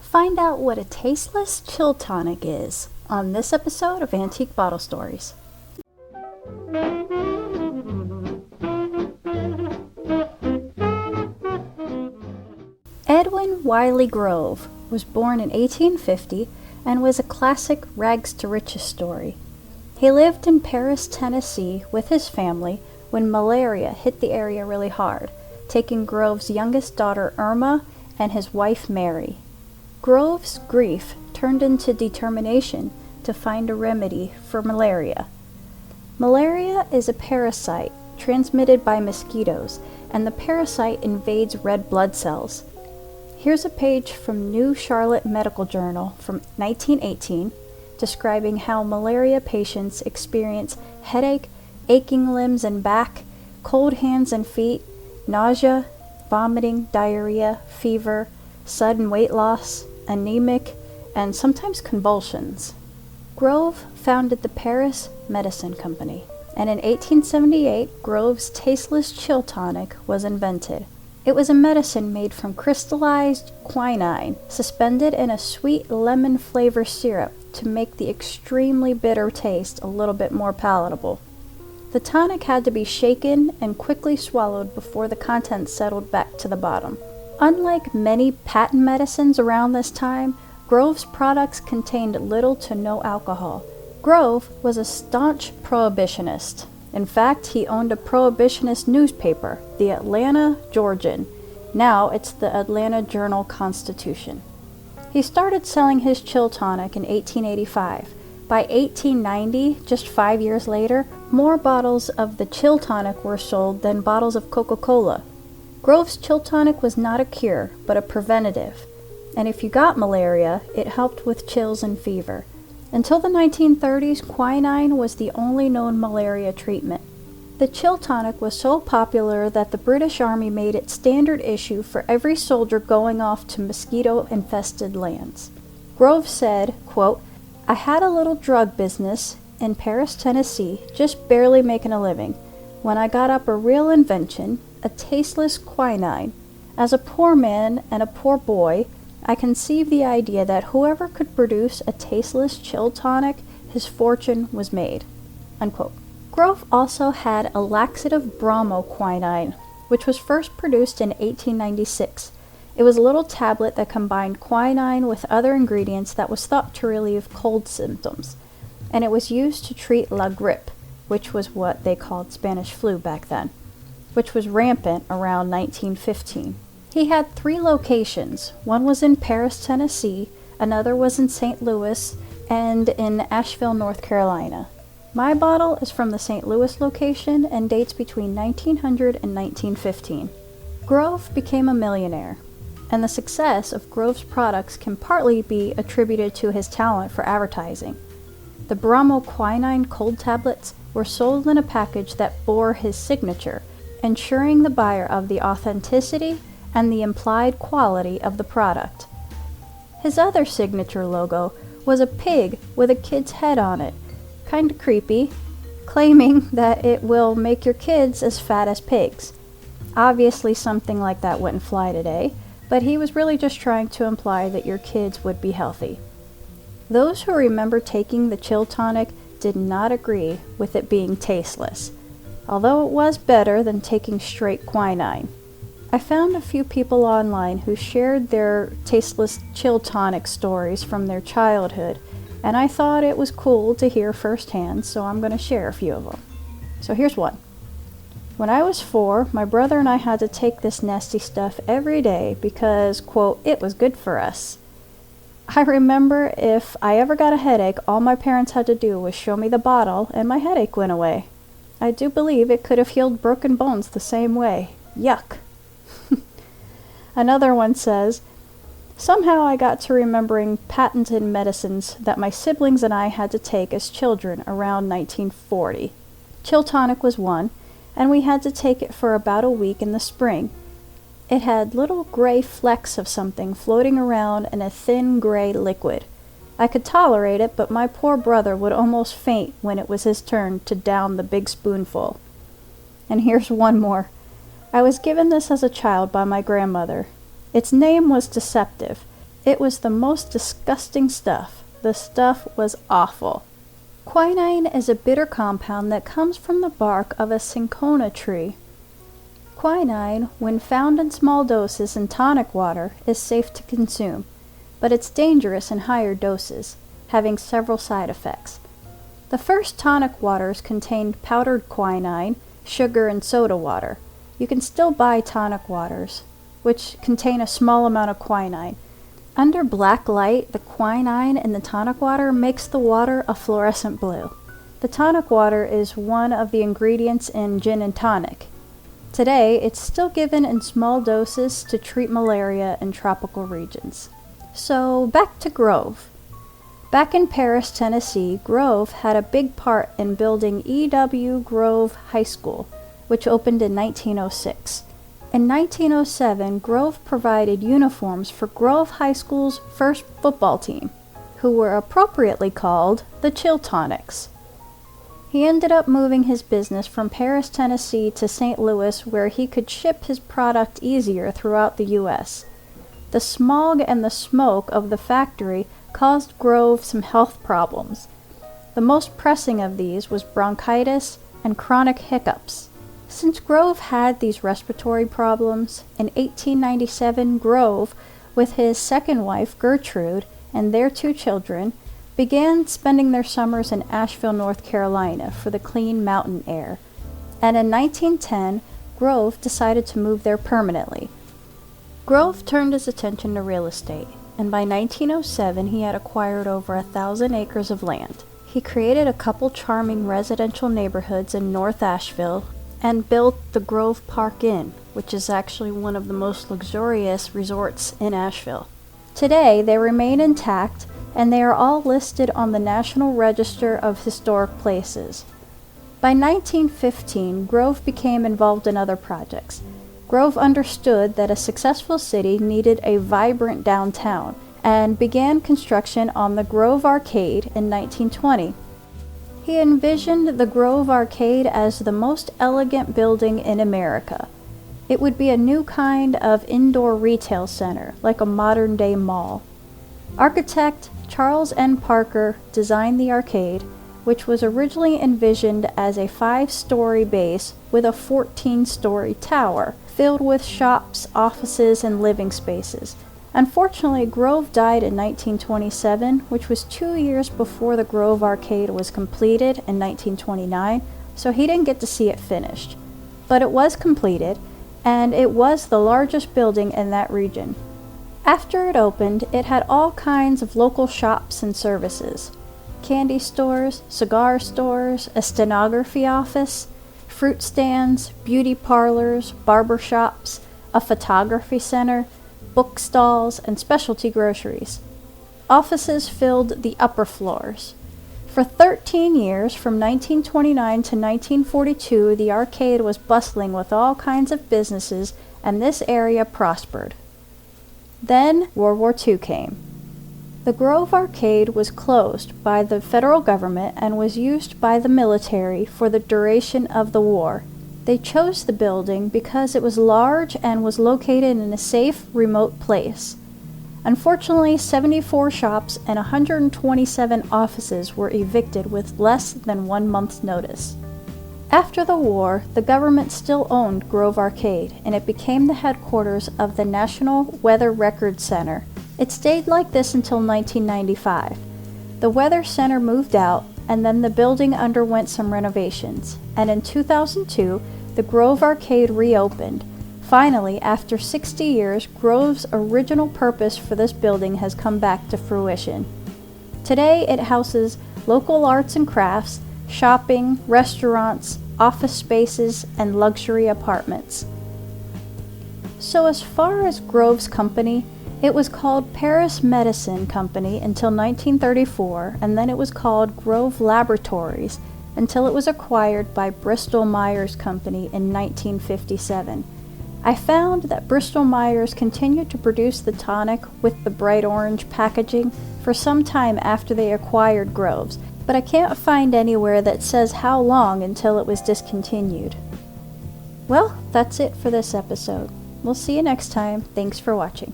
Find out what a tasteless chill tonic is on this episode of Antique Bottle Stories. Edwin Wiley Grove was born in 1850 and was a classic rags to riches story. He lived in Paris, Tennessee with his family when malaria hit the area really hard, taking Grove's youngest daughter Irma and his wife Mary. Grove's grief turned into determination to find a remedy for malaria. Malaria is a parasite transmitted by mosquitoes, and the parasite invades red blood cells. Here's a page from New Charlotte Medical Journal from 1918 describing how malaria patients experience headache, aching limbs and back, cold hands and feet, nausea, vomiting, diarrhea, fever, sudden weight loss, anemic, and sometimes convulsions. Grove founded the Paris Medicine Company, and in 1878, Grove's Tasteless Chill Tonic was invented. It was a medicine made from crystallized quinine, suspended in a sweet lemon flavor syrup to make the extremely bitter taste a little bit more palatable. The tonic had to be shaken and quickly swallowed before the contents settled back to the bottom. Unlike many patent medicines around this time, Grove's products contained little to no alcohol. Grove was a staunch prohibitionist. In fact, he owned a prohibitionist newspaper, the Atlanta Georgian. Now it's the Atlanta Journal-Constitution. He started selling his chill tonic in 1885. By 1890, just 5 years later, more bottles of the chill tonic were sold than bottles of Coca-Cola. Grove's chill tonic was not a cure, but a preventative. And if you got malaria, it helped with chills and fever. Until the 1930s, quinine was the only known malaria treatment. The chill tonic was so popular that the British Army made it standard issue for every soldier going off to mosquito-infested lands. Grove said, quote, "I had a little drug business in Paris, Tennessee, just barely making a living, when I got up a real invention, a tasteless quinine. As a poor man and a poor boy, I conceived the idea that whoever could produce a tasteless chill tonic, his fortune was made." Unquote. Grove also had a laxative bromoquinine, which was first produced in 1896. It was a little tablet that combined quinine with other ingredients that was thought to relieve cold symptoms, and it was used to treat la grippe, which was what they called Spanish flu back then, which was rampant around 1915. He had 3 locations. One was in Paris, Tennessee, another was in St. Louis, and in Asheville, North Carolina. My bottle is from the St. Louis location and dates between 1900 and 1915. Grove became a millionaire, and the success of Grove's products can partly be attributed to his talent for advertising. The bromoquinine cold tablets were sold in a package that bore his signature, ensuring the buyer of the authenticity and the implied quality of the product. His other signature logo was a pig with a kid's head on it, kinda creepy, claiming that it will make your kids as fat as pigs. Obviously something like that wouldn't fly today, but he was really just trying to imply that your kids would be healthy. Those who remember taking the chill tonic did not agree with it being tasteless, although it was better than taking straight quinine. I found a few people online who shared their tasteless chill tonic stories from their childhood, and I thought it was cool to hear firsthand, so I'm going to share a few of them. So here's one. When I was 4, my brother and I had to take this nasty stuff every day because, quote, it was good for us. I remember if I ever got a headache, all my parents had to do was show me the bottle and my headache went away. I do believe it could have healed broken bones the same way. Yuck. Another one says, somehow I got to remembering patented medicines that my siblings and I had to take as children around 1940. Chill tonic was one, and we had to take it for about a week in the spring. It had little gray flecks of something floating around in a thin gray liquid. I could tolerate it, but my poor brother would almost faint when it was his turn to down the big spoonful. And here's one more. I was given this as a child by my grandmother. Its name was deceptive. It was the most disgusting stuff. The stuff was awful. Quinine is a bitter compound that comes from the bark of a cinchona tree. Quinine, when found in small doses in tonic water, is safe to consume, but it's dangerous in higher doses, having several side effects. The first tonic waters contained powdered quinine, sugar, and soda water. You can still buy tonic waters, which contain a small amount of quinine. Under black light, the quinine in the tonic water makes the water a fluorescent blue. The tonic water is one of the ingredients in gin and tonic. Today, it's still given in small doses to treat malaria in tropical regions. So, back to Grove. Back in Paris, Tennessee, Grove had a big part in building E.W. Grove High School, which opened in 1906. In 1907, Grove provided uniforms for Grove High School's first football team, who were appropriately called the Tonics. He ended up moving his business from Paris, Tennessee to St. Louis, where he could ship his product easier throughout the U.S. The smog and the smoke of the factory caused Grove some health problems. The most pressing of these was bronchitis and chronic hiccups. Since Grove had these respiratory problems, in 1897 Grove, with his second wife Gertrude and their 2 children, began spending their summers in Asheville, North Carolina for the clean mountain air. And in 1910, Grove decided to move there permanently. Grove turned his attention to real estate, and by 1907 he had acquired over 1,000 acres of land. He created a couple charming residential neighborhoods in North Asheville and built the Grove Park Inn, which is actually one of the most luxurious resorts in Asheville. Today, they remain intact, and they are all listed on the National Register of Historic Places. By 1915, Grove became involved in other projects. Grove understood that a successful city needed a vibrant downtown, and began construction on the Grove Arcade in 1920. He envisioned the Grove Arcade as the most elegant building in America. It would be a new kind of indoor retail center, like a modern-day mall. Architect Charles N. Parker designed the arcade, which was originally envisioned as a 5-story base with a 14-story tower, filled with shops, offices, and living spaces. Unfortunately, Grove died in 1927, which was 2 years before the Grove Arcade was completed in 1929, so he didn't get to see it finished. But it was completed, and it was the largest building in that region. After it opened, it had all kinds of local shops and services. Candy stores, cigar stores, a stenography office, fruit stands, beauty parlors, barber shops, a photography center, book stalls, and specialty groceries. Offices filled the upper floors. For 13 years, from 1929 to 1942, the arcade was bustling with all kinds of businesses, and this area prospered. Then World War II came. The Grove Arcade was closed by the federal government and was used by the military for the duration of the war. They chose the building because it was large and was located in a safe, remote place. Unfortunately, 74 shops and 127 offices were evicted with less than 1 month's notice. After the war, the government still owned Grove Arcade, and it became the headquarters of the National Weather Record Center. It stayed like this until 1995. The Weather Center moved out, and then the building underwent some renovations, and in 2002, the Grove Arcade reopened. Finally, after 60 years, Grove's original purpose for this building has come back to fruition. Today, it houses local arts and crafts, shopping, restaurants, office spaces, and luxury apartments. So as far as Grove's company, it was called Paris Medicine Company until 1934, and then it was called Grove Laboratories until it was acquired by Bristol-Myers Company in 1957. I found that Bristol-Myers continued to produce the tonic with the bright orange packaging for some time after they acquired Grove's, but I can't find anywhere that says how long until it was discontinued. Well, that's it for this episode. We'll see you next time. Thanks for watching.